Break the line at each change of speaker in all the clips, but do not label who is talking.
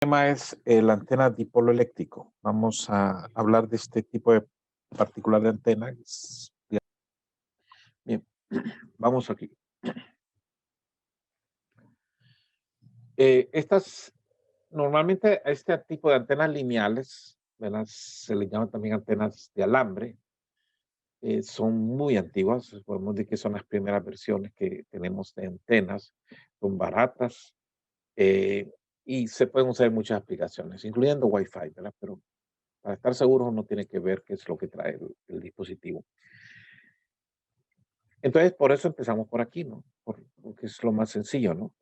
tema es la antena dipolo eléctrico. Vamos a hablar de este tipo de particular de antena. Bien, vamos aquí. Normalmente a este tipo de antenas lineales, ¿verdad? Se le llama también antenas de alambre. Son muy antiguas, podemos decir que son las primeras versiones que tenemos de antenas. Son baratas y se pueden usar en muchas aplicaciones, incluyendo Wi-Fi, ¿verdad? Pero para estar seguro uno tiene que ver qué es lo que trae el dispositivo. Entonces, por eso empezamos por aquí, ¿no? Porque es lo más sencillo, ¿no?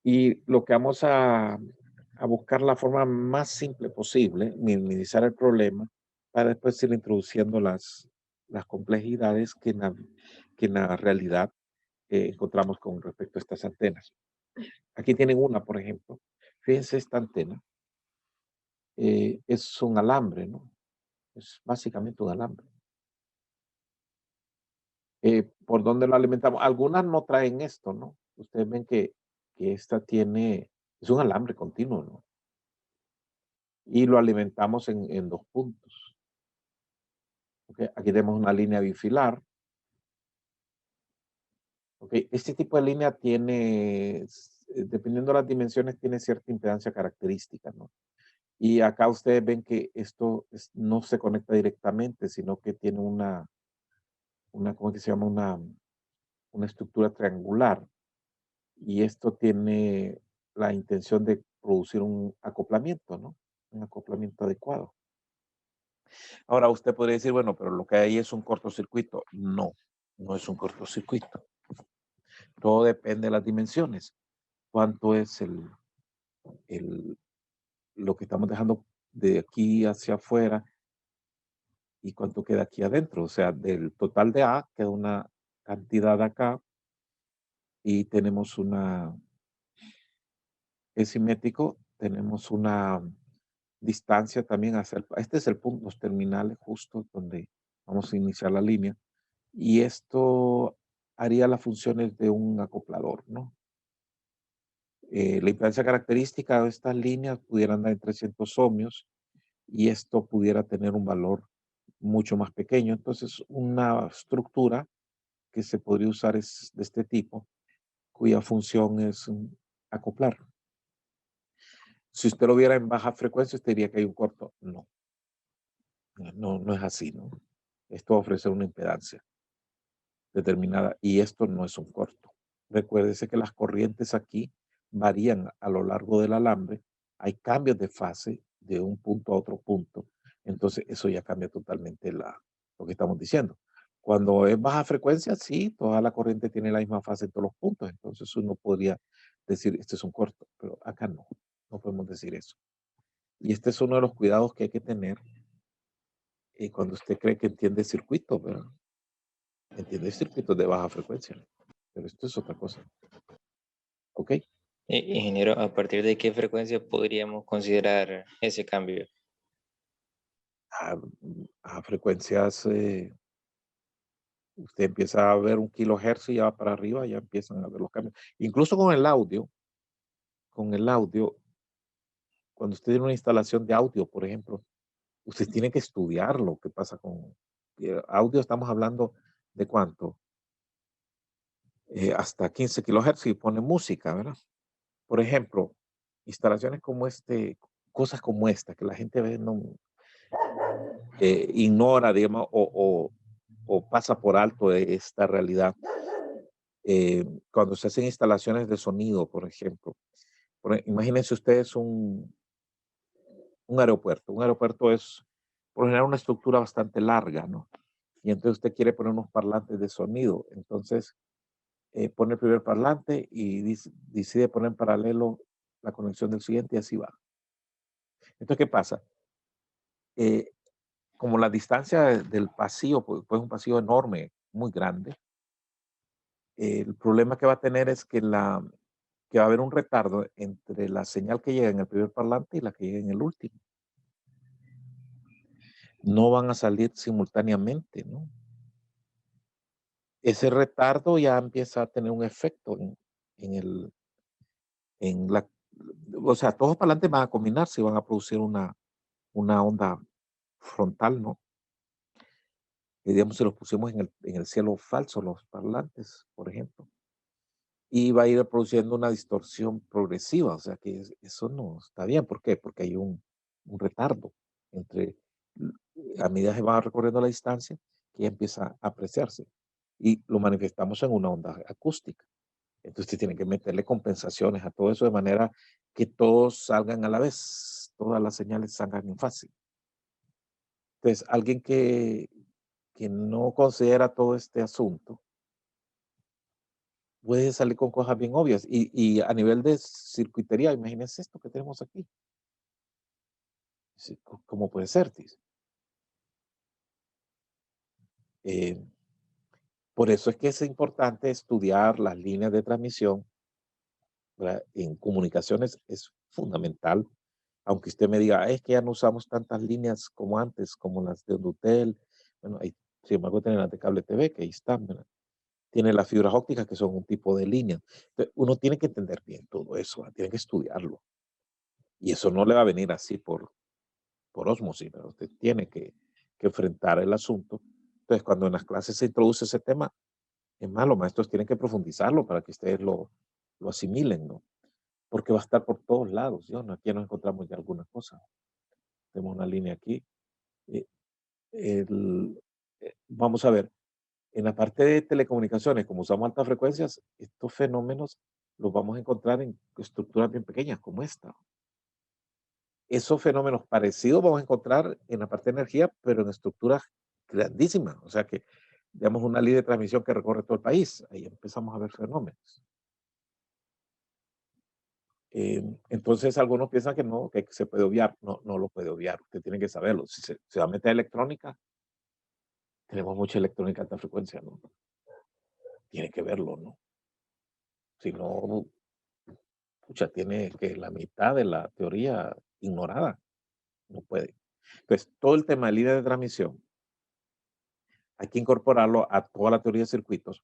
Y lo que vamos a buscar la forma más simple posible, minimizar el problema, para después ir introduciendo las complejidades que en la realidad encontramos con respecto a estas antenas. Aquí tienen una, por ejemplo. Fíjense esta antena. Es un alambre, ¿no? Es básicamente un alambre. ¿Por dónde lo alimentamos? Algunas no traen esto, ¿no? Ustedes ven que esta es un alambre continuo, ¿no? Y lo alimentamos en 2 puntos, ¿okey? Aquí tenemos una línea bifilar, ¿okey? Este tipo de línea dependiendo de las dimensiones, tiene cierta impedancia característica, ¿no? Y acá ustedes ven que esto no se conecta directamente, sino que tiene ¿cómo es que se llama? Una estructura triangular. Y esto tiene la intención de producir un acoplamiento, ¿no? Un acoplamiento adecuado. Ahora usted podría decir, bueno, pero lo que hay es un cortocircuito. No, no es un cortocircuito. Todo depende de las dimensiones. ¿Cuánto es el, lo que estamos dejando de aquí hacia afuera y cuánto queda aquí adentro? O sea, del total de A queda una cantidad acá y tenemos es simétrico, tenemos una distancia también hacia este es el punto, los terminales justo donde vamos a iniciar la línea. Y esto haría las funciones de un acoplador, ¿no? La impedancia característica de estas líneas pudiera andar en 300 ohmios y esto pudiera tener un valor mucho más pequeño. Entonces, una estructura que se podría usar es de este tipo, cuya función es acoplar. Si usted lo viera en baja frecuencia, usted diría que hay un corto. No, no es así, ¿no? Esto ofrece una impedancia determinada y esto no es un corto. Recuérdese que las corrientes aquí varían a lo largo del alambre, hay cambios de fase de un punto a otro punto, entonces eso ya cambia totalmente lo que estamos diciendo. Cuando es baja frecuencia, sí, toda la corriente tiene la misma fase en todos los puntos, entonces uno podría decir, este es un corto, pero acá no, no podemos decir eso. Y este es uno de los cuidados que hay que tener cuando usted cree que entiende circuitos, ¿verdad? Entiende circuitos de baja frecuencia, pero esto es otra cosa, ¿ok?
Ingeniero, ¿a partir de qué frecuencia podríamos considerar ese cambio?
A frecuencias, usted empieza a ver un kilohertz y ya va para arriba, ya empiezan a ver los cambios. Incluso con el audio, cuando usted tiene una instalación de audio, por ejemplo, usted tiene que estudiar lo que pasa con audio. Estamos hablando de cuánto, hasta 15 kilohertz y pone música, ¿verdad? Por ejemplo, instalaciones como cosas como esta, que la gente ve, no, ignora, digamos, o pasa por alto esta realidad. Cuando se hacen instalaciones de sonido, por ejemplo, imagínense ustedes un aeropuerto. Un aeropuerto es, por lo general, una estructura bastante larga, ¿no? Y entonces usted quiere poner unos parlantes de sonido. Entonces, pone el primer parlante y decide poner en paralelo la conexión del siguiente y así va. Entonces, ¿qué pasa? Eh, Como la distancia del pasillo, pues es un pasillo enorme, muy grande, el problema que va a tener es que va a haber un retardo entre la señal que llega en el primer parlante y la que llega en el último. No van a salir simultáneamente, ¿no? Ese retardo ya empieza a tener un efecto en el, en o sea, todos para adelante van a combinarse y van a producir una onda frontal, ¿no? Y digamos, si los pusimos en el cielo falso, los parlantes, por ejemplo, y va a ir produciendo una distorsión progresiva, o sea que eso no está bien. ¿Por qué? Porque hay un retardo entre, l- a medida que va recorriendo la distancia, que ya empieza a apreciarse y lo manifestamos en una onda acústica. Entonces usted tiene que meterle compensaciones a todo eso de manera que todos salgan a la vez, todas las señales salgan en fase. Entonces, alguien que no considera todo este asunto, puede salir con cosas bien obvias. Y a nivel de circuitería, imagínense esto que tenemos aquí. Sí, ¿cómo puede ser? Dice. Eh, por eso es que es importante estudiar las líneas de transmisión, ¿verdad? En comunicaciones es fundamental. Aunque usted me diga: "Es que ya no usamos tantas líneas como antes, como las de Hondutel". Bueno, hay, sin embargo, tiene las de cable TV, que ahí están, ¿verdad? Tiene las fibras ópticas, que son un tipo de línea. Entonces, uno tiene que entender bien todo eso, ¿verdad? Tiene que estudiarlo. Y eso no le va a venir así por ósmosis, ¿verdad? Usted tiene que enfrentar el asunto. Entonces, cuando en las clases se introduce ese tema, es más, los maestros tienen que profundizarlo para que ustedes lo asimilen, ¿no? Porque va a estar por todos lados, ¿sí o no? Aquí nos encontramos ya alguna cosa. Tenemos una línea aquí. eh, vamos a ver, en la parte de telecomunicaciones, como usamos altas frecuencias, estos fenómenos los vamos a encontrar en estructuras bien pequeñas como esta. Esos fenómenos parecidos vamos a encontrar en la parte de energía, pero en estructuras grandísimas. O sea que, digamos, una línea de transmisión que recorre todo el país. Ahí empezamos a ver fenómenos. Entonces, algunos piensan que no, que se puede obviar. No, no lo puede obviar. Usted tiene que saberlo. Si se va a meter electrónica, tenemos mucha electrónica de alta frecuencia, ¿no? Tiene que verlo, ¿no? Si no, pucha, tiene que la mitad de la teoría ignorada. No puede. Entonces, todo el tema de línea de transmisión hay que incorporarlo a toda la teoría de circuitos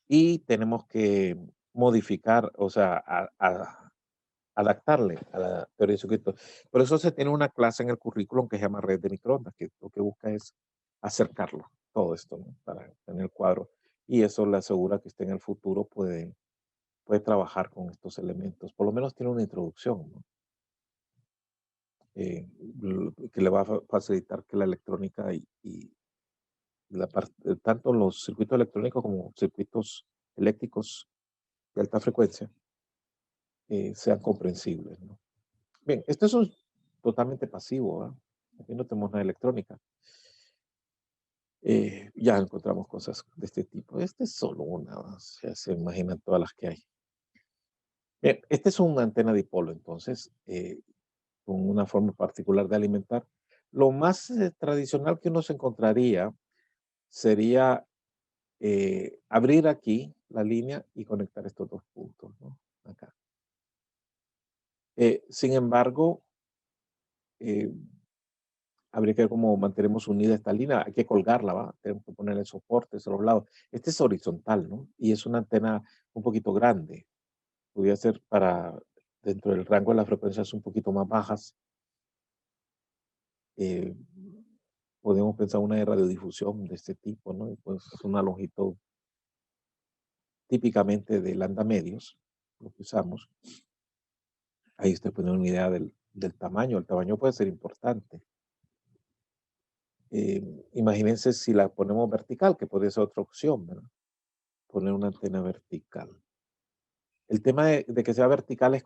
y tenemos que modificar, o sea, adaptarle a la teoría de circuitos. Por eso se tiene una clase en el currículum que se llama red de microondas, que lo que busca es acercarlo, todo esto, ¿no? Para tener el cuadro. Y eso le asegura que usted en el futuro puede trabajar con estos elementos. Por lo menos tiene una introducción, ¿no? Que le va a facilitar que la electrónica y tanto los circuitos electrónicos como circuitos eléctricos de alta frecuencia sean comprensibles, ¿no? Bien, esto es totalmente pasivo, ¿ah? Aquí no tenemos nada de electrónica. Ya encontramos cosas de este tipo. Este es solo una, o sea, se imaginan todas las que hay. Bien, este es una antena dipolo, entonces, con una forma particular de alimentar. Lo más tradicional que uno se encontraría sería abrir aquí la línea y conectar estos dos puntos, ¿no? Acá. Sin embargo, eh, habría que ver cómo mantenemos unida esta línea. Hay que colgarla, ¿va? Tenemos que ponerle soportes a los lados. Este es horizontal, ¿no? Y es una antena un poquito grande. Podría ser para dentro del rango de las frecuencias un poquito más bajas. eh, Podemos pensar una de radiodifusión de este tipo, ¿no? Y pues es una longitud típicamente de lambda medios, lo que usamos. Ahí usted puede tener una idea del tamaño. El tamaño puede ser importante. Eh, Imagínense si la ponemos vertical, que podría ser otra opción, ¿verdad? Poner una antena vertical. El tema de que sea vertical es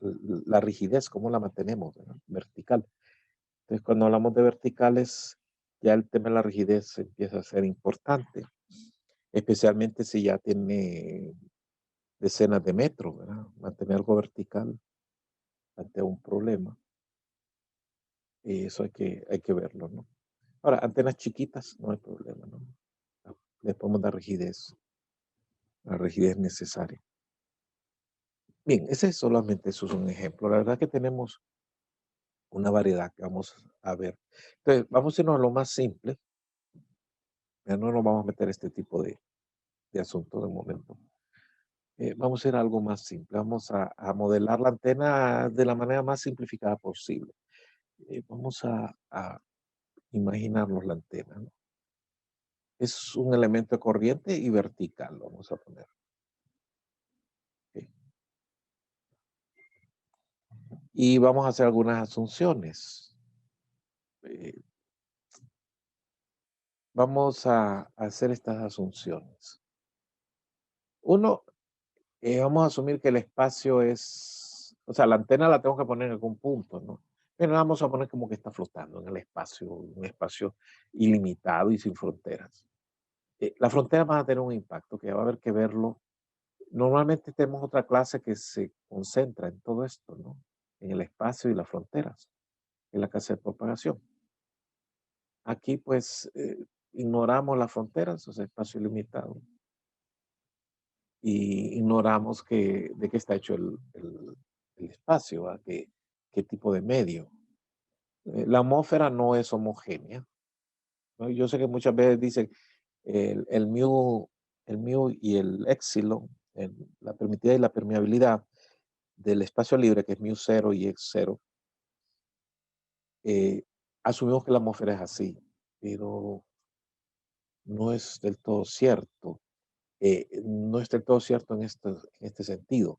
la rigidez, cómo la mantenemos, ¿verdad? Vertical. Entonces, cuando hablamos de verticales, ya el tema de la rigidez empieza a ser importante, especialmente si ya tiene decenas de metros, ¿verdad? Mantener algo vertical ante un problema. Y eso hay que verlo, ¿no? Ahora, antenas chiquitas, no hay problema, ¿no? Le podemos dar rigidez, la rigidez necesaria. Bien, ese es solamente eso es un ejemplo. La verdad que tenemos una variedad que vamos a ver. Entonces, vamos a irnos a lo más simple. Ya no nos vamos a meter a este tipo de asunto de momento. Vamos a hacer algo más simple. Vamos a modelar la antena de la manera más simplificada posible. Vamos a imaginarnos la antena, ¿no? Es un elemento de corriente y vertical, vamos a poner. ¿Ok? Y vamos a hacer algunas asunciones. Eh, Vamos a hacer estas asunciones. Uno, vamos a asumir que el espacio es, o sea, la antena la tengo que poner en algún punto, ¿no? Pero vamos a poner como que está flotando en el espacio, un espacio ilimitado y sin fronteras. Las fronteras van a tener un impacto que va a haber que verlo. Normalmente tenemos otra clase que se concentra en todo esto, ¿no? En el espacio y las fronteras, en la clase de propagación. Aquí, pues, ignoramos las fronteras, o sea, espacio ilimitado, y ignoramos de qué está hecho el espacio, ¿va? Qué tipo de medio. La atmósfera no es homogénea, ¿no? Yo sé que muchas veces dicen el mu y el épsilon, la permitida y la permeabilidad del espacio libre, que es mu cero y x cero, eh, asumimos que la atmósfera es así, pero no es del todo cierto. No es del todo cierto en este sentido,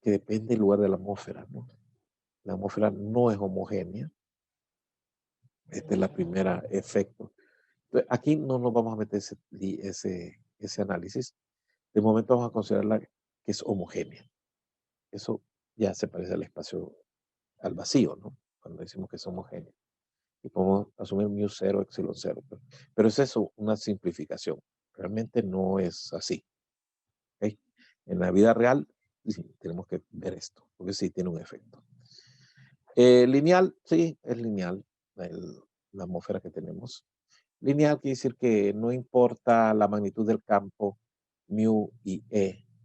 que depende del lugar de la atmósfera, ¿no? La atmósfera no es homogénea. Este es la primera efecto. Entonces, aquí no nos vamos a meter ese análisis. De momento vamos a considerarla que es homogénea. Eso ya se parece al espacio, al vacío, ¿no? Cuando decimos que es homogéneo. Y podemos asumir mu cero, epsilon cero. Pero es eso, una simplificación. Realmente no es así. ¿Ok? En la vida real sí, tenemos que ver esto, porque sí tiene un efecto. Lineal, sí, es lineal la atmósfera que tenemos. Lineal quiere decir que no importa la magnitud del campo, mu y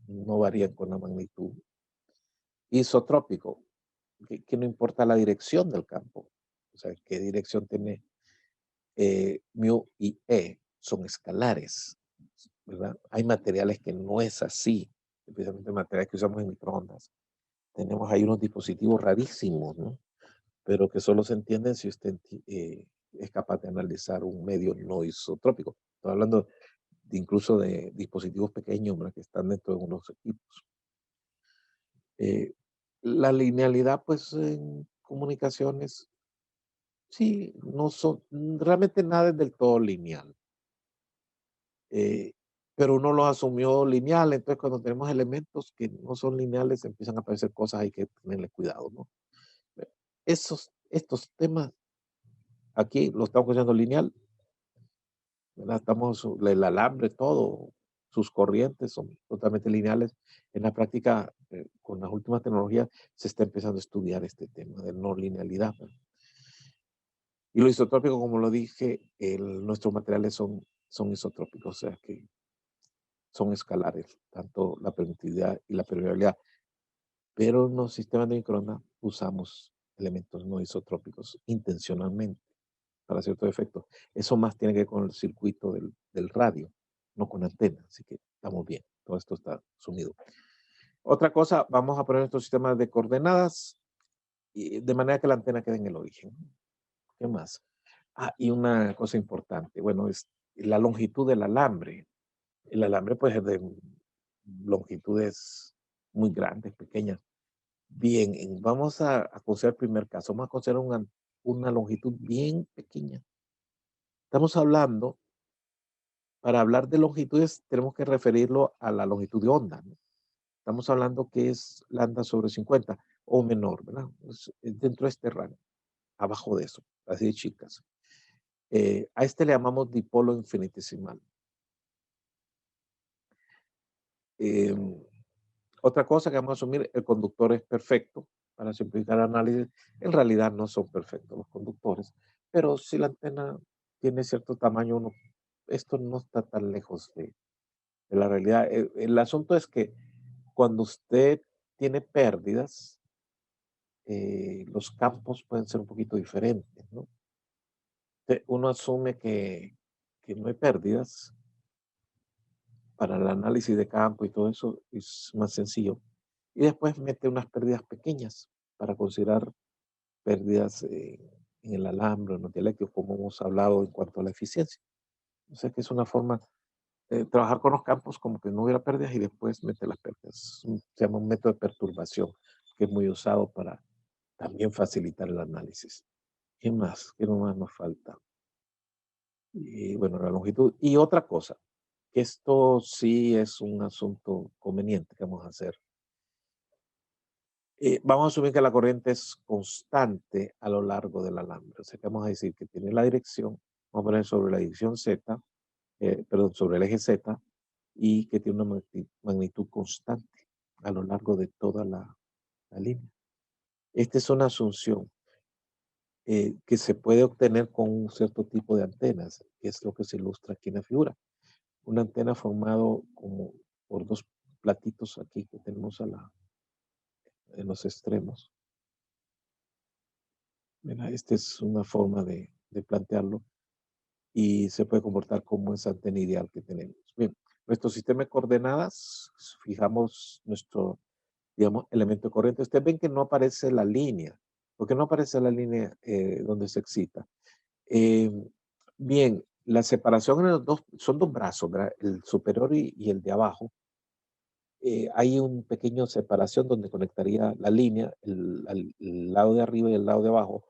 no varían con la magnitud. Isotrópico, que no importa la dirección del campo, o sea, qué dirección tiene mu y son escalares, ¿verdad? Hay materiales que no es así, especialmente materiales que usamos en microondas. Tenemos ahí unos dispositivos rarísimos, ¿no? Pero que solo se entienden si usted es capaz de analizar un medio no isotrópico. Estoy hablando incluso de dispositivos pequeños, ¿verdad? Que están dentro de unos equipos. La linealidad, pues, en comunicaciones, sí, no son, realmente nada es del todo lineal. eh, pero uno los asumió lineal, entonces cuando tenemos elementos que no son lineales empiezan a aparecer cosas, hay que tenerle cuidado, ¿no? Estos temas aquí los estamos considerando lineal, ¿verdad? El alambre, todo, sus corrientes son totalmente lineales. En la práctica, con las últimas tecnologías, se está empezando a estudiar este tema de no linealidad, ¿verdad? Y lo isotrópico, como lo dije, nuestros materiales son isotrópicos, o sea que son escalares, tanto la permitividad y la permeabilidad. Pero en los sistemas de microondas usamos elementos no isotrópicos intencionalmente para ciertos efectos. Eso más tiene que ver con el circuito del radio, no con antena. Así que estamos bien. Todo esto está sumido. Otra cosa, vamos a poner estos sistemas de coordenadas de manera que la antena quede en el origen. ¿Qué más? Y una cosa importante, bueno, es la longitud del alambre. El alambre puede ser de longitudes muy grandes, pequeñas. Bien, vamos a considerar el primer caso. Vamos a considerar una longitud bien pequeña. Estamos hablando, para hablar de longitudes, tenemos que referirlo a la longitud de onda, ¿no? Estamos hablando que es lambda sobre 50 o menor, ¿verdad? Es dentro de este rango, abajo de eso, así de chicas. A este le llamamos dipolo infinitesimal. Em, Otra cosa que vamos a asumir, el conductor es perfecto. Para simplificar el análisis, en realidad no son perfectos los conductores, pero si la antena tiene cierto tamaño, esto no está tan lejos de la realidad. El asunto es que cuando usted tiene pérdidas, los campos pueden ser un poquito diferentes, ¿no? Uno asume que no hay pérdidas para el análisis de campo y todo eso es más sencillo. Y después mete unas pérdidas pequeñas para considerar pérdidas en el alambre, en los dialéctricos, como hemos hablado en cuanto a la eficiencia. O sea que es una forma de trabajar con los campos como que no hubiera pérdidas y después mete las pérdidas. Se llama un método de perturbación, que es muy usado para también facilitar el análisis. ¿Qué más? ¿Qué más nos falta? Y bueno, la longitud. Y otra cosa, que esto sí es un asunto conveniente que vamos a hacer. Vamos a asumir que la corriente es constante a lo largo del alambre. O sea que vamos a decir que tiene la dirección, vamos a poner sobre la dirección Z, perdón, sobre el eje Z, y que tiene una magnitud constante a lo largo de toda la línea. Esta es una asunción que se puede obtener con un cierto tipo de antenas, que es lo que se ilustra aquí en la figura. Una antena formado como por dos platitos aquí que tenemos en los extremos. Mira, esta es una forma de plantearlo y se puede comportar como esa antena ideal que tenemos. Bien, nuestro sistema de coordenadas, fijamos nuestro, digamos, elemento de corriente. Ustedes ven que no aparece la línea. ¿Por qué no aparece la línea donde se excita? Eh, bien, la separación en los dos, son dos brazos, ¿verdad? El superior y el de abajo. Hay un pequeño separación donde conectaría la línea, el lado de arriba y el lado de abajo.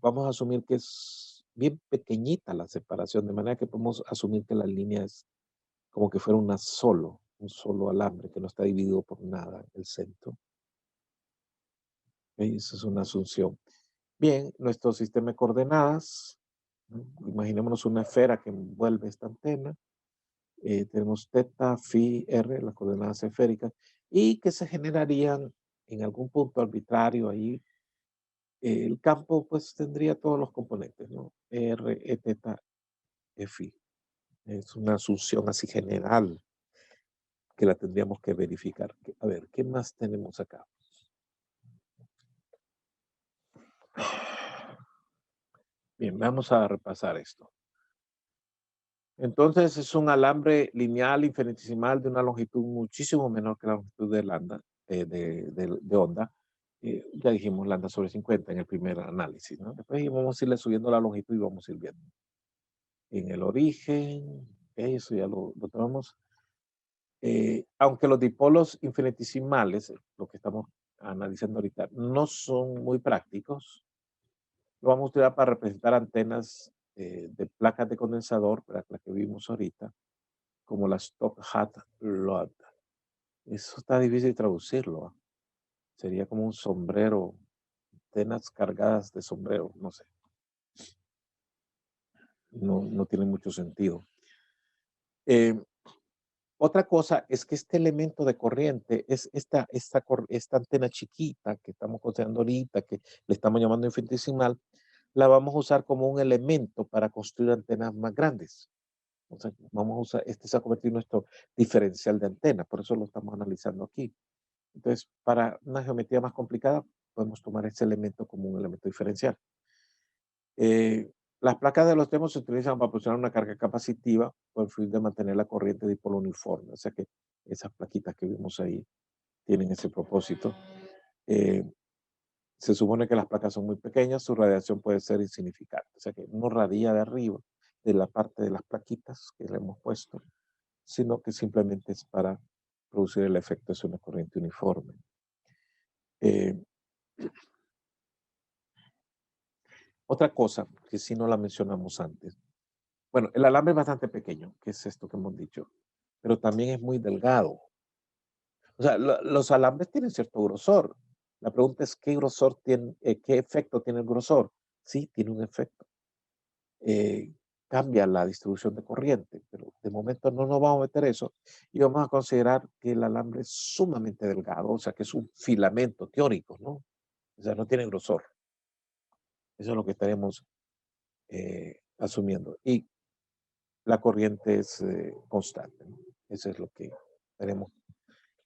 Vamos a asumir que es bien pequeñita la separación, de manera que podemos asumir que la línea es como que fuera un solo alambre que no está dividido por nada en el centro. Esa es una asunción. Bien, nuestro sistema de coordenadas, ¿no? Imaginémonos una esfera que envuelve esta antena. Tenemos teta, phi, r, las coordenadas esféricas, y que se generarían en algún punto arbitrario ahí. El campo pues tendría todos los componentes, ¿no? R, E, teta, E, phi. Es una asunción así general que la tendríamos que verificar. A ver, ¿qué más tenemos acá? Bien, vamos a repasar esto. Entonces es un alambre lineal infinitesimal de una longitud muchísimo menor que la longitud de lambda, de onda. Ya dijimos lambda sobre 50 en el primer análisis, ¿no? Después vamos a irle subiendo la longitud y vamos a ir viendo. En el origen, eso ya lo tomamos. Aunque los dipolos infinitesimales, lo que estamos analizando ahorita, no son muy prácticos, lo vamos a utilizar para representar antenas de placas de condensador, para la que vimos ahorita, como la Stock Hat Load. Eso está difícil de traducirlo. ¿Ah? Sería como un sombrero, antenas cargadas de sombrero, no sé. No tiene mucho sentido. Eh, Otra cosa es que este elemento de corriente es esta antena chiquita que estamos considerando ahorita, que le estamos llamando infinitesimal, la vamos a usar como un elemento para construir antenas más grandes. O sea, vamos a usar, este se ha convertido en nuestro diferencial de antena, por eso lo estamos analizando aquí. Entonces, para una geometría más complicada, podemos tomar ese elemento como un elemento diferencial. Eh, las placas de los demos se utilizan para proporcionar una carga capacitiva por el fin de mantener la corriente dipolo uniforme. O sea que esas plaquitas que vimos ahí tienen ese propósito. Eh, Se supone que las placas son muy pequeñas, su radiación puede ser insignificante. O sea que no radia de arriba, de la parte de las plaquitas que le hemos puesto, sino que simplemente es para producir el efecto de una corriente uniforme. Eh, Otra cosa que sí no la mencionamos antes. Bueno, el alambre es bastante pequeño, que es esto que hemos dicho, pero también es muy delgado. O sea, los alambres tienen cierto grosor. La pregunta es qué grosor tiene, qué efecto tiene el grosor. Sí, tiene un efecto. Eh, Cambia la distribución de corriente, pero de momento no nos vamos a meter eso y vamos a considerar que el alambre es sumamente delgado, o sea, que es un filamento teórico, ¿no? O sea, no tiene grosor. Eso es lo que estaremos asumiendo. Y la corriente es constante, ¿no? Eso es lo que estaremos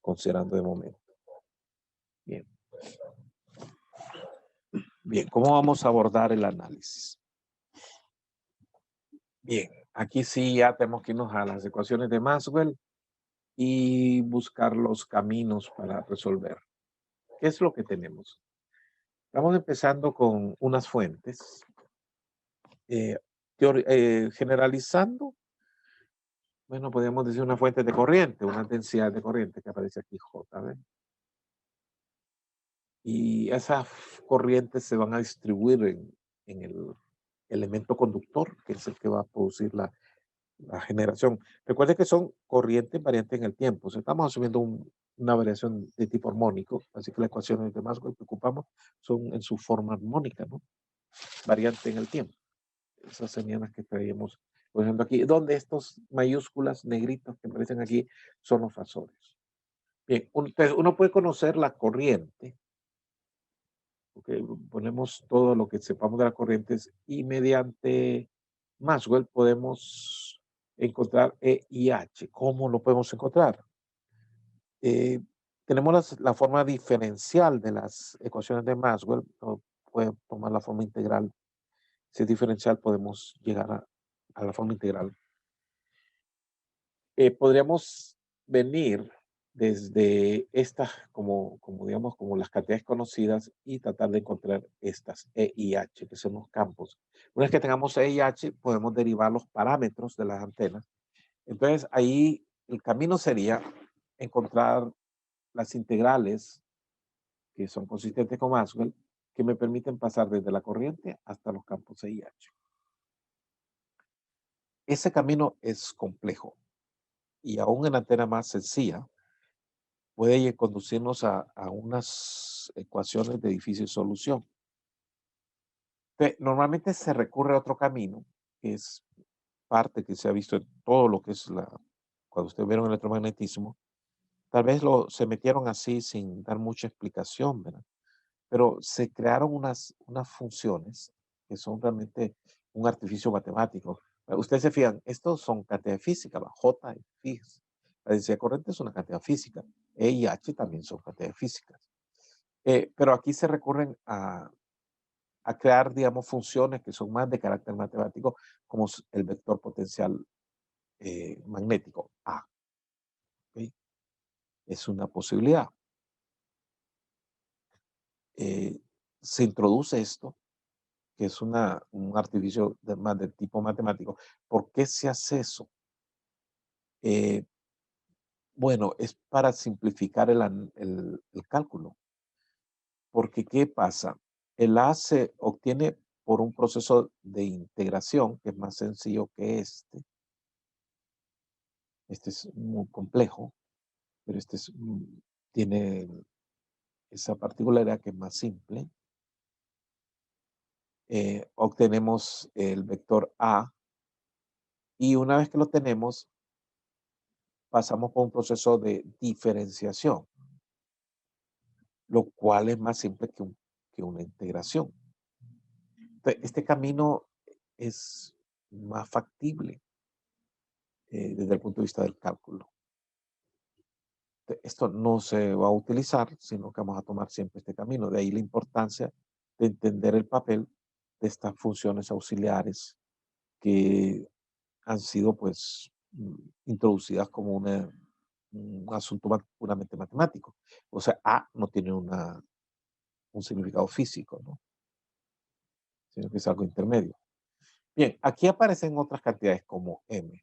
considerando de momento. Bien. Bien, ¿cómo vamos a abordar el análisis? Bien, aquí sí ya tenemos que irnos a las ecuaciones de Maxwell. y buscar los caminos para resolver. ¿Qué es lo que tenemos? Estamos empezando con unas fuentes. eh, Generalizando, bueno, podríamos decir una fuente de corriente, una densidad de corriente que aparece aquí, J, ¿ven? Y esas corrientes se van a distribuir en el elemento conductor, que es el que va a producir la generación. Recuerde que son corrientes variantes en el tiempo. O sea, estamos asumiendo una variación de tipo armónico, así que las ecuaciones de Maxwell que ocupamos son en su forma armónica, ¿no? Variante en el tiempo. Esas serían las que estaríamos poniendo aquí, donde estos mayúsculas negritos que aparecen aquí son los fasores. Bien, entonces uno puede conocer la corriente, okay, ponemos todo lo que sepamos de las corrientes y mediante Maxwell podemos encontrar E y H. ¿Cómo lo podemos encontrar? Eh, Tenemos la forma diferencial de las ecuaciones de Maxwell, o puede tomar la forma integral. Si es diferencial, podemos llegar a la forma integral. Podríamos venir desde estas, como digamos, como las cantidades conocidas y tratar de encontrar estas E y H, que son los campos. Una vez que tengamos E y H, podemos derivar los parámetros de las antenas. Entonces, ahí el camino sería encontrar las integrales que son consistentes con Maxwell, que me permiten pasar desde la corriente hasta los campos E y H. Ese camino es complejo y aún en la antena más sencilla, puede conducirnos a unas ecuaciones de difícil solución. Normalmente se recurre a otro camino, que es parte que se ha visto en todo lo que es cuando ustedes vieron el electromagnetismo, tal vez se metieron así sin dar mucha explicación, ¿verdad? Pero se crearon unas funciones que son realmente un artificio matemático. Ustedes se fijan, estos son cantidades físicas, la J y fíjense. La densidad de corriente es una cantidad física. E y H también son cantidades físicas. Pero aquí se recurren a crear, digamos, funciones que son más de carácter matemático, como el vector potencial magnético A. ¿Okay? Es una posibilidad. Se introduce esto, que es un artificio más de tipo matemático. ¿Por qué se hace eso? Bueno, es para simplificar el cálculo. Porque, ¿qué pasa? El A se obtiene por un proceso de integración que es más sencillo que este. Este es muy complejo, pero tiene esa particularidad que es más simple. Obtenemos el vector A y una vez que lo tenemos, pasamos por un proceso de diferenciación, lo cual es más simple que una integración. Entonces, este camino es más factible desde el punto de vista del cálculo. Esto no se va a utilizar, sino que vamos a tomar siempre este camino. De ahí la importancia de entender el papel de estas funciones auxiliares que han sido pues introducidas como un asunto puramente matemático. O sea, A no tiene un significado físico, ¿no? Sino que es algo intermedio. Bien, aquí aparecen otras cantidades como M.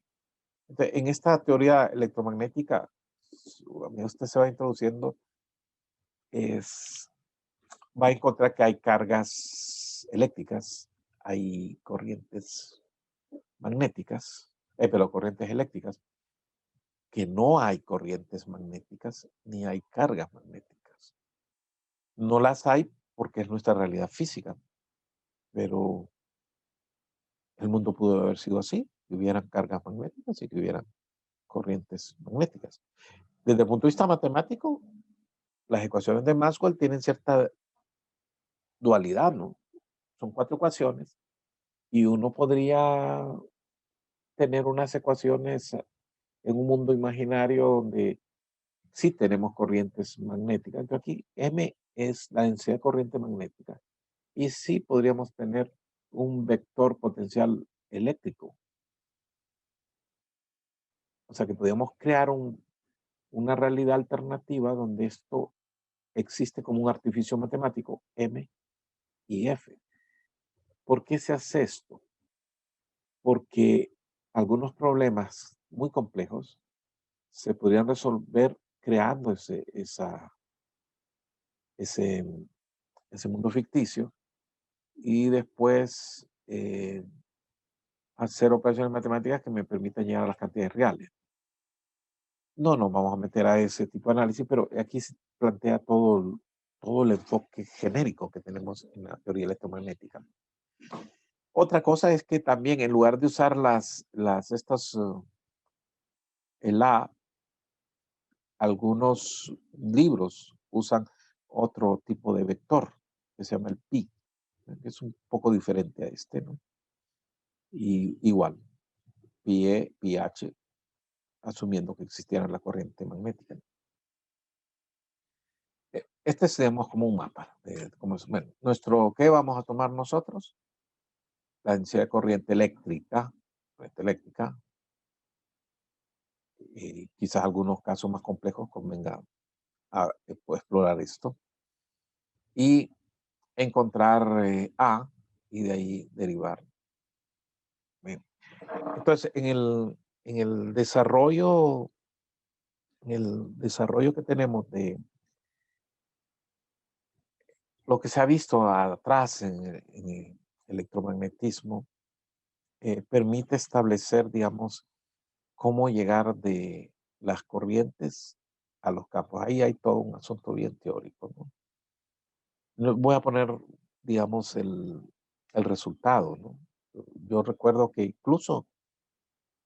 Entonces, en esta teoría electromagnética, a medida usted se va introduciendo, va a encontrar que hay cargas eléctricas, hay corrientes magnéticas, pero corrientes eléctricas, que no hay corrientes magnéticas ni hay cargas magnéticas. No las hay porque es nuestra realidad física, pero el mundo pudo haber sido así, que hubieran cargas magnéticas y que hubieran corrientes magnéticas. Desde el punto de vista matemático, las ecuaciones de Maxwell tienen cierta dualidad, ¿no? Son 4 ecuaciones y uno podría tener unas ecuaciones en un mundo imaginario donde sí tenemos corrientes magnéticas. Entonces aquí M es la densidad de corriente magnética y sí podríamos tener un vector potencial eléctrico. O sea que podríamos crear una realidad alternativa donde esto existe como un artificio matemático, M y F. ¿Por qué se hace esto? Porque algunos problemas muy complejos se podrían resolver creando ese, ese mundo ficticio y después hacer operaciones matemáticas que me permitan llegar a las cantidades reales. No nos vamos a meter a ese tipo de análisis, pero aquí se plantea todo el enfoque genérico que tenemos en la teoría electromagnética. Otra cosa es que también en lugar de usar el A, algunos libros usan otro tipo de vector que se llama el pi, que es un poco diferente a este, ¿no? Y igual, pi E, pi H, asumiendo que existiera la corriente magnética. Este seríamos como un mapa de cómo es. Bueno, ¿qué vamos a tomar nosotros? La densidad de corriente eléctrica, y quizás algunos casos más complejos convenga explorar esto y encontrar A y de ahí derivar. Bien. Entonces, en el desarrollo que tenemos de lo que se ha visto atrás en el electromagnetismo, permite establecer, digamos, cómo llegar de las corrientes a los campos. Ahí hay todo un asunto bien teórico, ¿no? Voy a poner, digamos, el resultado, ¿no? Yo recuerdo que incluso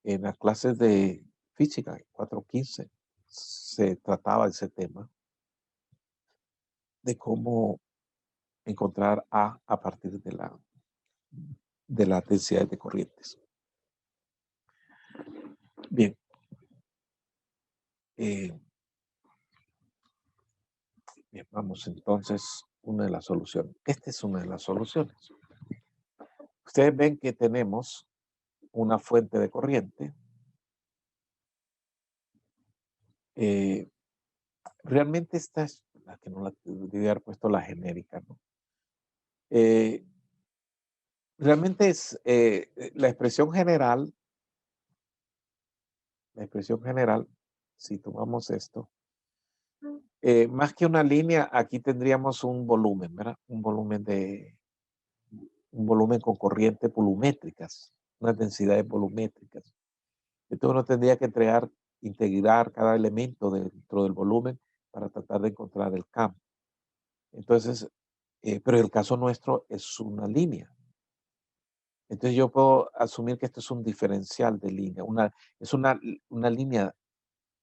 en las clases de física, 415, se trataba ese tema de cómo encontrar a partir de la densidad de corrientes. Bien, eh, bien, vamos entonces una de las soluciones. Esta es una de las soluciones. Ustedes ven que tenemos una fuente de corriente. Realmente esta es la que no la debí haber puesto la genérica, ¿no? Eh, realmente es la expresión general, si tomamos esto, más que una línea, aquí tendríamos un volumen, ¿verdad? Un volumen con corrientes volumétricas, unas densidades volumétricas. Entonces uno tendría que integrar cada elemento dentro del volumen para tratar de encontrar el campo. Entonces, pero el caso nuestro es una línea. Entonces yo puedo asumir que esto es un diferencial de línea, es una línea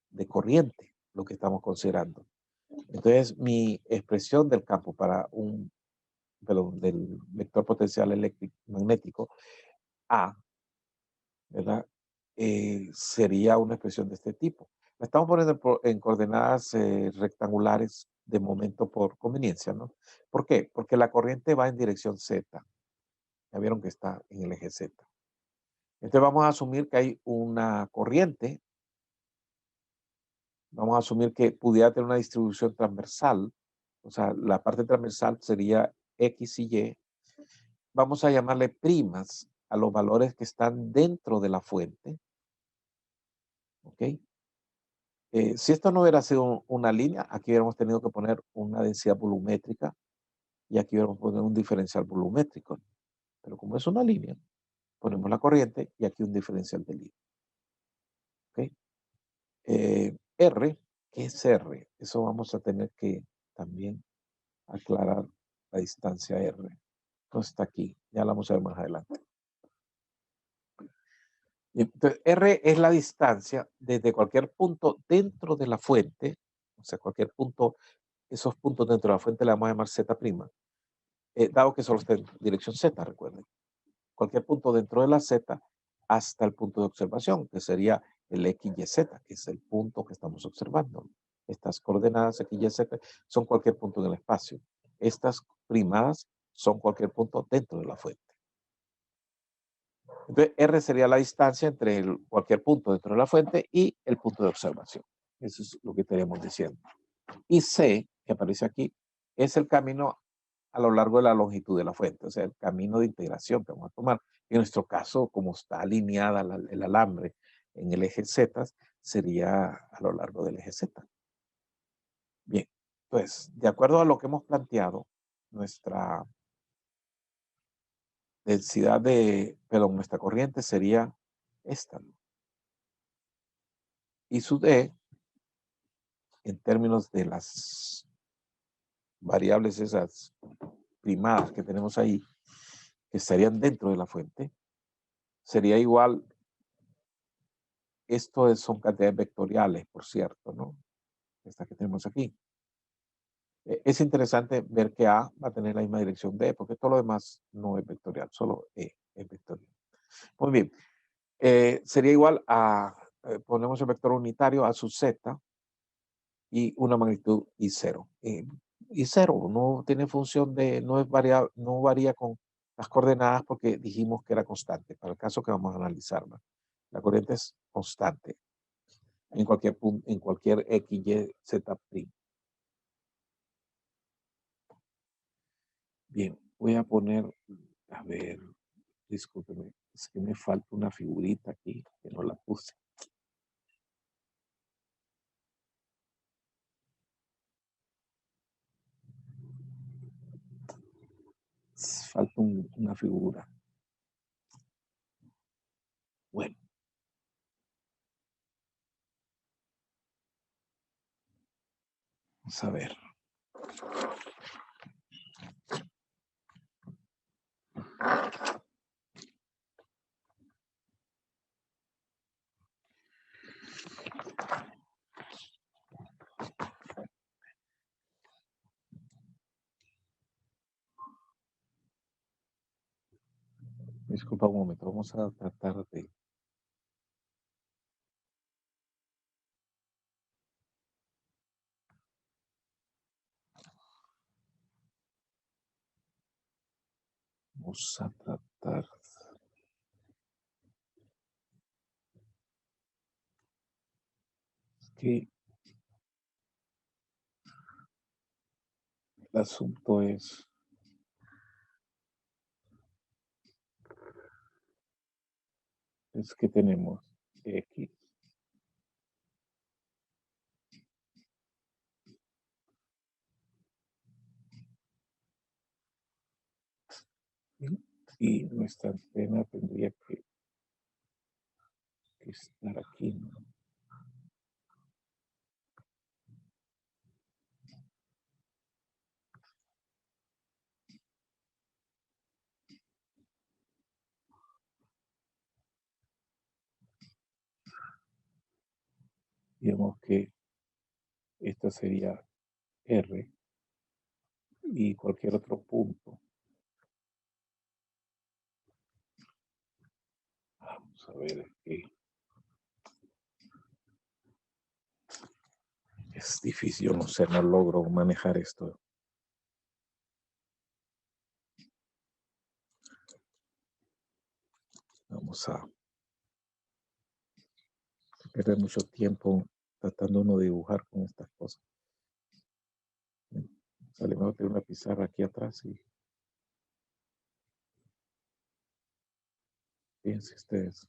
de corriente lo que estamos considerando. Entonces mi expresión del campo del vector potencial magnético A, ¿verdad? Sería una expresión de este tipo. La estamos poniendo en coordenadas rectangulares de momento por conveniencia, ¿no? ¿Por qué? Porque la corriente va en dirección Z. Ya vieron que está en el eje Z. Entonces vamos a asumir que hay una corriente. Vamos a asumir que pudiera tener una distribución transversal. O sea, la parte transversal sería X y Y. Vamos a llamarle primas a los valores que están dentro de la fuente. ¿Ok? Si esto no hubiera sido una línea, aquí hubiéramos tenido que poner una densidad volumétrica y aquí hubiéramos poner un diferencial volumétrico. Pero como es una línea, ponemos la corriente y aquí un diferencial de línea. ¿Ok? R, ¿qué es R? Eso vamos a tener que también aclarar la distancia R. Entonces está aquí, ya la vamos a ver más adelante. Entonces, R es la distancia desde cualquier punto dentro de la fuente, o sea, cualquier punto, esos puntos dentro de la fuente le vamos a llamar Z', dado que solo está en dirección Z, recuerden. Cualquier punto dentro de la Z hasta el punto de observación, que sería el X, Y, Z, que es el punto que estamos observando. Estas coordenadas X, Y, Z son cualquier punto en el espacio. Estas primadas son cualquier punto dentro de la fuente. Entonces, R sería la distancia entre cualquier punto dentro de la fuente y el punto de observación. Eso es lo que estaríamos diciendo. Y C, que aparece aquí, es el camino a lo largo de la longitud de la fuente, o sea, el camino de integración que vamos a tomar. En nuestro caso, como está alineada el alambre en el eje Z, sería a lo largo del eje Z. Bien, pues de acuerdo a lo que hemos planteado, nuestra densidad perdón, nuestra corriente sería esta, ¿no? Y su D, en términos de las variables esas primadas que tenemos ahí, que estarían dentro de la fuente, sería igual, esto son cantidades vectoriales, por cierto, ¿no? Esta que tenemos aquí. Es interesante ver que A va a tener la misma dirección de, porque todo lo demás no es vectorial, solo E es vectorial. Muy bien. Sería igual a, ponemos el vector unitario a sub Z y una magnitud I0. I0 no tiene función de, no es variable, no varía con las coordenadas porque dijimos que era constante, para el caso que vamos a analizar, ¿no? La corriente es constante en cualquier punto, en cualquier X, Y, Z'. Bien, voy a poner, a ver, discúlpeme, es que me falta una figurita aquí que no la puse. Falta una figura. Bueno, vamos a ver. Disculpa un momento, vamos a tratar de... Vamos a tratar... Que el asunto es que tenemos X y nuestra antena tendría que estar aquí, ¿no? Digamos que esta sería R y cualquier otro punto. Vamos a ver aquí. Es difícil, yo no sé, no logro manejar esto. Vamos a perder mucho tiempo tratando uno de dibujar con estas cosas. Sale, me voy a tener una pizarra aquí atrás y fíjense ustedes.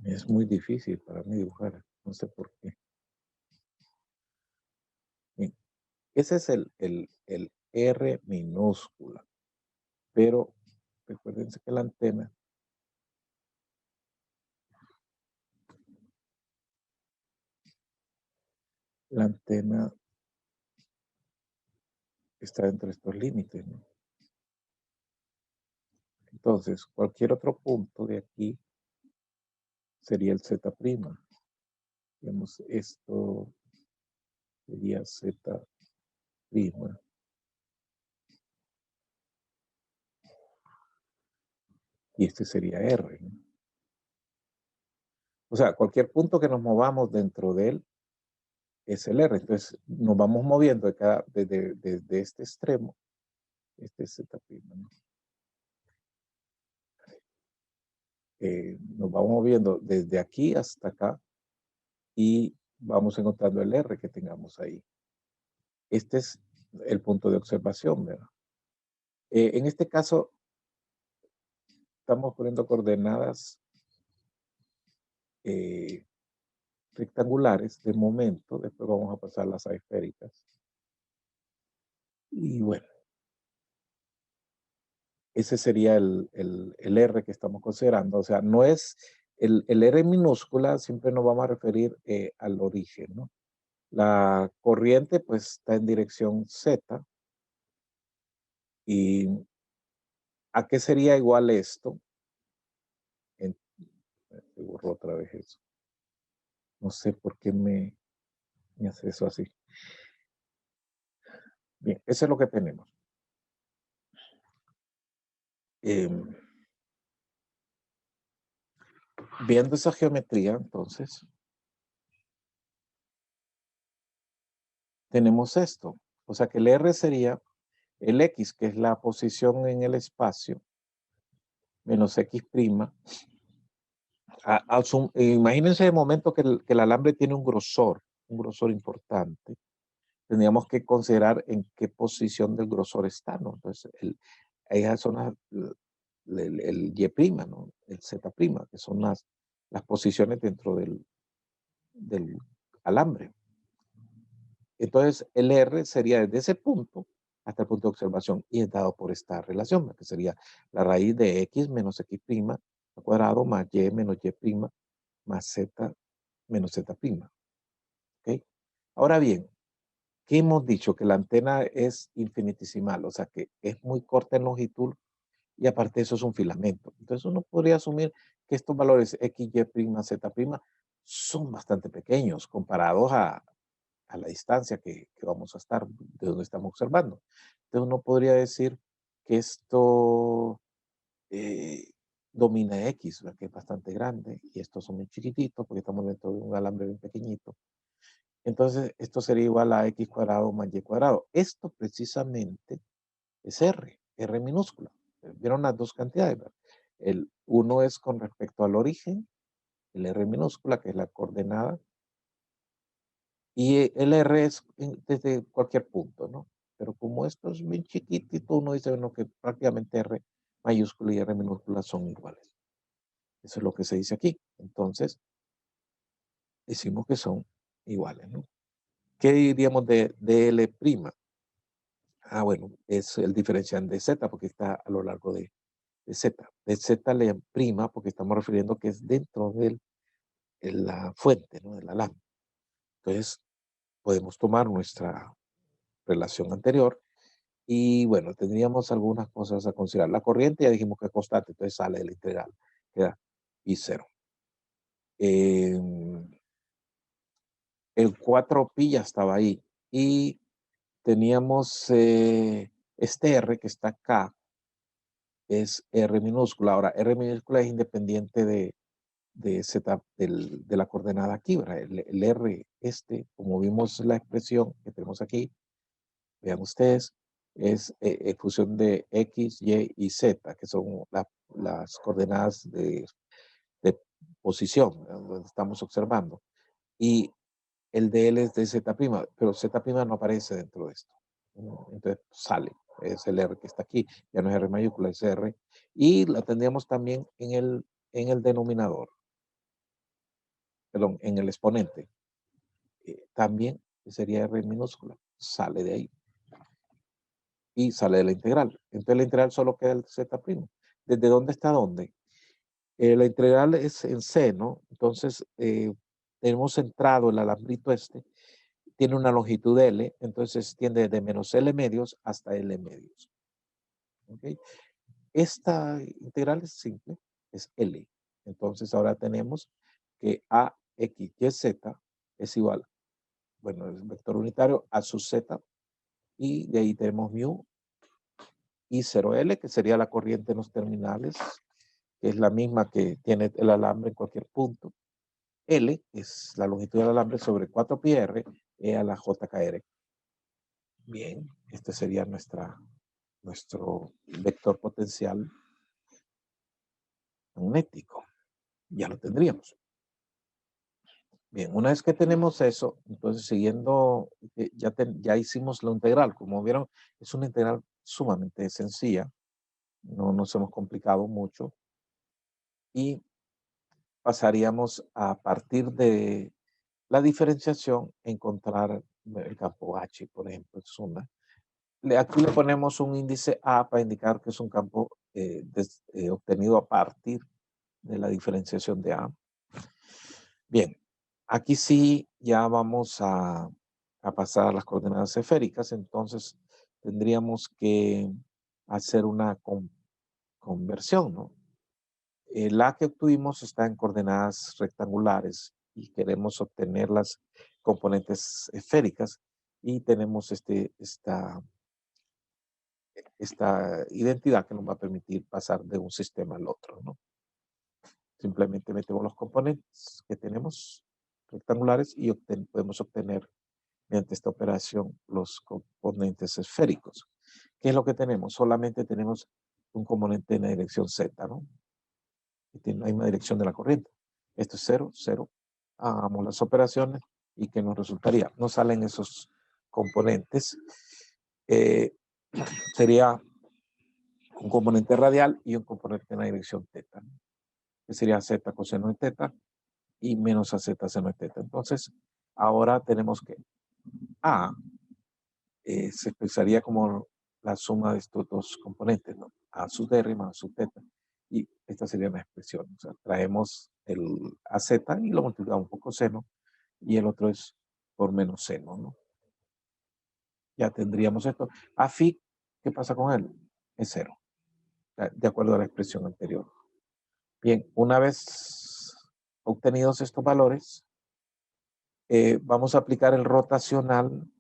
Es muy difícil para mí dibujar, no sé por qué. Bien, ese es el R minúscula, pero recuérdense que la antena está entre estos límites, ¿no? Entonces, cualquier otro punto de aquí sería el Z'. Digamos, esto sería Z'. Y este sería R, ¿no? O sea, cualquier punto que nos movamos dentro de él es el R. Entonces, nos vamos moviendo desde este extremo, este es Z', ¿no? Nos vamos moviendo desde aquí hasta acá, y vamos encontrando el R que tengamos ahí. Este es el punto de observación, ¿verdad? En este caso, estamos poniendo coordenadas eh, rectangulares de momento, después vamos a pasar las esféricas. Y bueno, ese sería el R que estamos considerando. O sea, no es el R minúscula, siempre nos vamos a referir al origen, ¿no? La corriente pues está en dirección Z. ¿Y a qué sería igual esto? Se borró otra vez eso. No sé por qué me hace eso así. Bien, eso es lo que tenemos. Viendo esa geometría, entonces, tenemos esto. O sea que el R sería el X, que es la posición en el espacio, menos X'. Imagínense de momento que el alambre tiene un grosor importante. Tendríamos que considerar en qué posición del grosor está, ¿no? Entonces, esas son el Y', ¿no? El Z', que son las posiciones dentro del alambre. Entonces, el R sería desde ese punto hasta el punto de observación y es dado por esta relación, que sería la raíz de X menos X' al cuadrado más Y menos Y' más Z menos Z'. ¿Ok? Ahora bien, ¿qué hemos dicho? Que la antena es infinitesimal, o sea que es muy corta en longitud y aparte eso es un filamento. Entonces uno podría asumir que estos valores X, Y', Z' son bastante pequeños comparados a la distancia que vamos a estar de donde estamos observando. Entonces uno podría decir que esto domina X, ¿verdad? Que es bastante grande, y estos son muy chiquititos porque estamos dentro de un alambre bien pequeñito. Entonces esto sería igual a X cuadrado más Y cuadrado. Esto precisamente es R minúscula. Vieron las dos cantidades, ¿verdad? El uno es con respecto al origen, el R minúscula, que es la coordenada, y el R es desde cualquier punto, ¿no? Pero como esto es bien chiquitito, uno dice, bueno, que prácticamente R mayúscula y R minúscula son iguales. Eso es lo que se dice aquí. Entonces, decimos que son iguales, ¿no? ¿Qué diríamos de L'? Ah, bueno, es el diferencial de Z porque está a lo largo de Z. De Z le prima porque estamos refiriendo que es dentro de la fuente, ¿no? Del alambre. Entonces, podemos tomar nuestra relación anterior y bueno, tendríamos algunas cosas a considerar. La corriente ya dijimos que es constante, entonces sale de la integral, queda I0. El 4pi ya estaba ahí y teníamos este R que está acá, es R minúscula. Ahora, R minúscula es independiente de Z, de la coordenada aquí, ¿verdad? El R, como vimos la expresión que tenemos aquí, vean ustedes, es función de X, Y y Z, que son las coordenadas de posición, donde estamos observando. Y el de L es de Z', pero Z' no aparece dentro de esto. Entonces sale, es el R que está aquí, ya no es R mayúscula, es R. Y la tendríamos también en el denominador, perdón, en el exponente. También sería R minúscula, sale de ahí. Y sale de la integral. Entonces la integral solo queda el Z'. ¿Desde dónde está dónde? La integral es en C, ¿no? Entonces tenemos centrado el alambrito tiene una longitud L, entonces se extiende desde menos L medios hasta L medios. ¿Okay? Esta integral es simple, es L. Entonces ahora tenemos que A, X, Y, Z es igual, bueno, el vector unitario a su Z, y de ahí tenemos mu y 0L, que sería la corriente en los terminales, que es la misma que tiene el alambre en cualquier punto. L es la longitud del alambre sobre 4πr e a la JKR. Bien, este sería nuestro vector potencial magnético. Ya lo tendríamos. Bien, una vez que tenemos eso, entonces siguiendo, ya hicimos la integral. Como vieron, es una integral sumamente sencilla. No nos hemos complicado mucho. Y pasaríamos a partir de la diferenciación, encontrar el campo H, por ejemplo, es una. Aquí le ponemos un índice A para indicar que es un campo obtenido a partir de la diferenciación de A. Bien, aquí sí ya vamos a pasar a las coordenadas esféricas, entonces tendríamos que hacer una conversión, ¿no? La que obtuvimos está en coordenadas rectangulares y queremos obtener las componentes esféricas y tenemos esta identidad que nos va a permitir pasar de un sistema al otro, ¿no? Simplemente metemos los componentes que tenemos rectangulares y podemos obtener mediante esta operación los componentes esféricos. ¿Qué es lo que tenemos? Solamente tenemos un componente en la dirección Z, ¿no? Y tiene la misma dirección de la corriente. Esto es 0, 0. Hagamos las operaciones y ¿qué nos resultaría? Nos salen esos componentes. Eh, sería un componente radial y un componente en la dirección teta, ¿no? Que sería z coseno de teta y menos a z seno de teta. Entonces, ahora tenemos que A se expresaría como la suma de estos dos componentes, ¿no? A sub r más A sub teta. Y esta sería la expresión. O sea, traemos el AZ y lo multiplicamos por coseno y el otro es por menos seno, ¿no? Ya tendríamos esto. A phi, ¿qué pasa con él? Es 0, de acuerdo a la expresión anterior. Bien, una vez obtenidos estos valores, vamos a aplicar el rotacional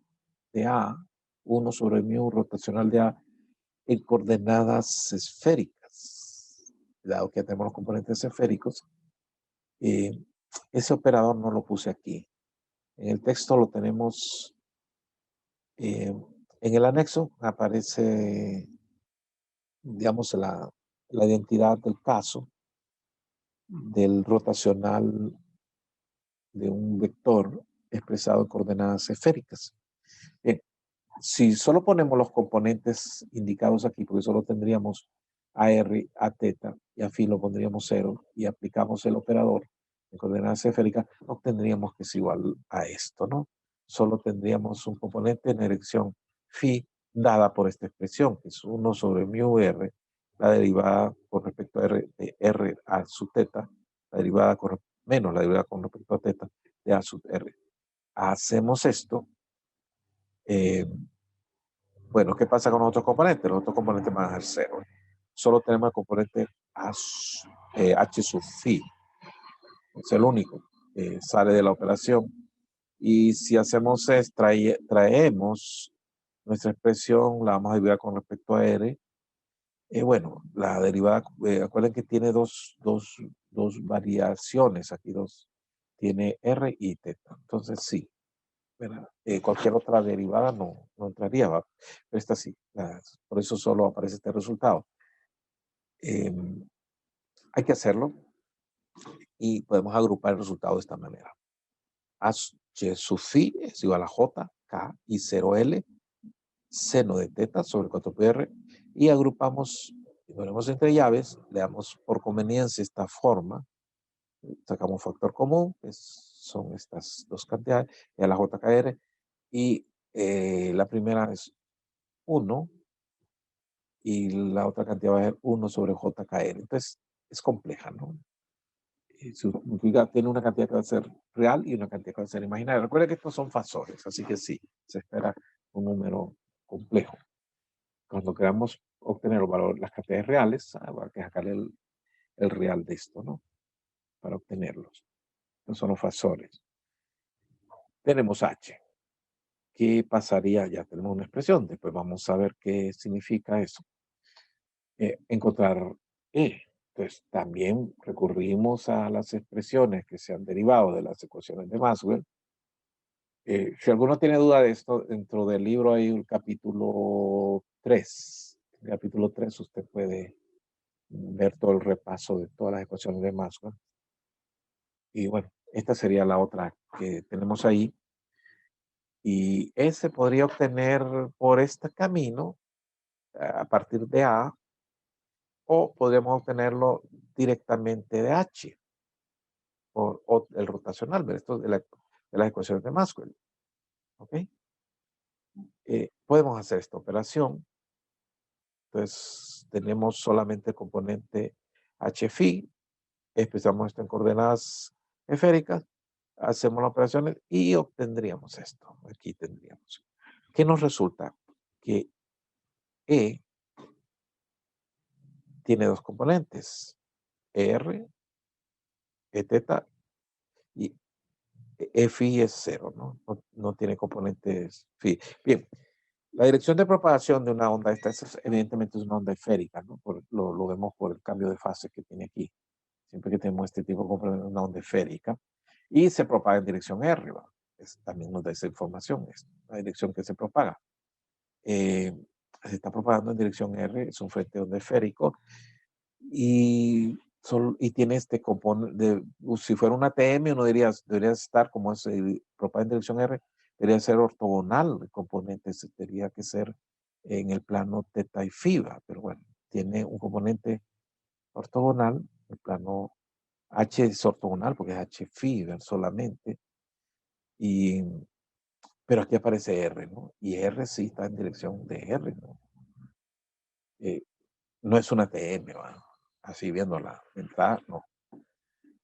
de A, 1 sobre mu rotacional de A, en coordenadas esféricas. Dado que tenemos los componentes esféricos, ese operador no lo puse aquí. En el texto lo tenemos, en el anexo aparece, digamos, la identidad del caso del rotacional de un vector expresado en coordenadas esféricas. Bien, si solo ponemos los componentes indicados aquí, porque solo tendríamos a r, a teta y a phi lo pondríamos 0 y aplicamos el operador en coordenadas esféricas, obtendríamos que es igual a esto, ¿no? Solo tendríamos un componente en dirección phi dada por esta expresión, que es 1 sobre mu r, la derivada con respecto a r de r a sub teta, la derivada menos la derivada con respecto a teta de a sub r. Hacemos esto. Bueno, ¿qué pasa con los otros componentes? Los otros componentes van a ser 0. Solo tenemos el componente H sub phi. Es el único que sale de la operación. Y si hacemos es, traemos nuestra expresión, la vamos a dividir con respecto a R. Bueno, la derivada, acuerden que tiene dos variaciones aquí, tiene R y teta. Entonces sí, cualquier otra derivada no entraría, ¿va? Pero esta sí, por eso solo aparece este resultado. Hay que hacerlo y podemos agrupar el resultado de esta manera. H sub phi es igual a J, K y 0L, seno de teta sobre 4πr, y agrupamos, y ponemos entre llaves, le damos por conveniencia esta forma, sacamos factor común, que son estas dos cantidades, y a la JKR, y la primera es 1, y la otra cantidad va a ser 1 sobre JKR. Entonces, es compleja, ¿no? Tiene una cantidad que va a ser real y una cantidad que va a ser imaginaria. Recuerda que estos son fasores, así que sí, se espera un número complejo. Cuando queramos obtener las cantidades reales, habrá que sacarle el real de esto, ¿no? Para obtenerlos. Estos son los fasores. Tenemos H. ¿Qué pasaría? Ya tenemos una expresión. Después vamos a ver qué significa eso. Encontrar E. Entonces, también recurrimos a las expresiones que se han derivado de las ecuaciones de Maxwell. Si alguno tiene duda de esto, dentro del libro hay un capítulo 3. En el capítulo 3 usted puede ver todo el repaso de todas las ecuaciones de Maxwell. Y bueno, Esta sería la otra que tenemos ahí. Y ese podría obtener por este camino a partir de A, o podríamos obtenerlo directamente de H, o el rotacional, ¿ver? Esto de las ecuaciones de Maxwell. ¿Ok? Podemos hacer esta operación. Entonces, tenemos solamente el componente H phi, expresamos esto en coordenadas esféricas, hacemos las operaciones y obtendríamos esto. Aquí tendríamos. ¿Qué nos resulta? Que E tiene dos componentes, R, E teta, y E phi es cero, ¿no? No tiene componentes phi. Bien, la dirección de propagación de una onda, esta es, evidentemente es una onda esférica, ¿no? Lo vemos por el cambio de fase que tiene aquí. Siempre que tenemos este tipo de componente, una onda esférica, y se propaga en dirección R, ¿va? También nos da esa información, es la dirección que se propaga. Se está propagando en dirección R, es un frente de onda esférico, y tiene este componente, si fuera una TM, uno debería estar como se propaga en dirección R, debería ser ortogonal el componente, tendría que ser en el plano teta y phi, pero bueno, tiene un componente ortogonal, el plano H es ortogonal porque es H phi solamente, y, pero aquí aparece R, ¿no? Y R sí está en dirección de R, ¿no? No es una TM, ¿va? Así viéndola, ¿verdad? No.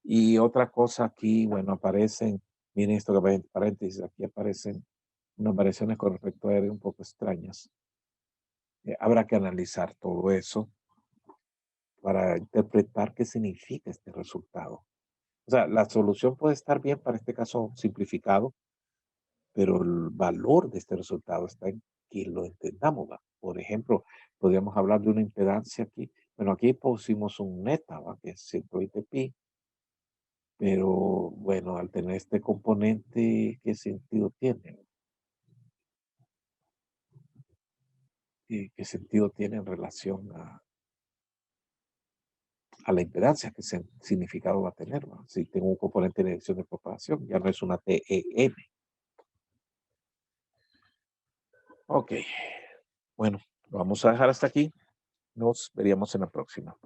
Y otra cosa aquí, bueno, aparecen, miren esto que aparece en paréntesis, aquí aparecen unas variaciones con respecto a R un poco extrañas. Habrá que analizar todo eso para interpretar qué significa este resultado. O sea, la solución puede estar bien para este caso simplificado, pero el valor de este resultado está en que lo entendamos, ¿va? Por ejemplo, podríamos hablar de una impedancia aquí. Bueno, aquí pusimos un neta, ¿va? Que es 120 pi, pero bueno, al tener este componente, ¿qué sentido tiene? ¿Qué sentido tiene en relación a la impedancia? ¿Qué significado va a tener? ¿Va? Si tengo un componente de dirección de propagación, ya no es una TEM. Ok, bueno, lo vamos a dejar hasta aquí. Nos veríamos en la próxima.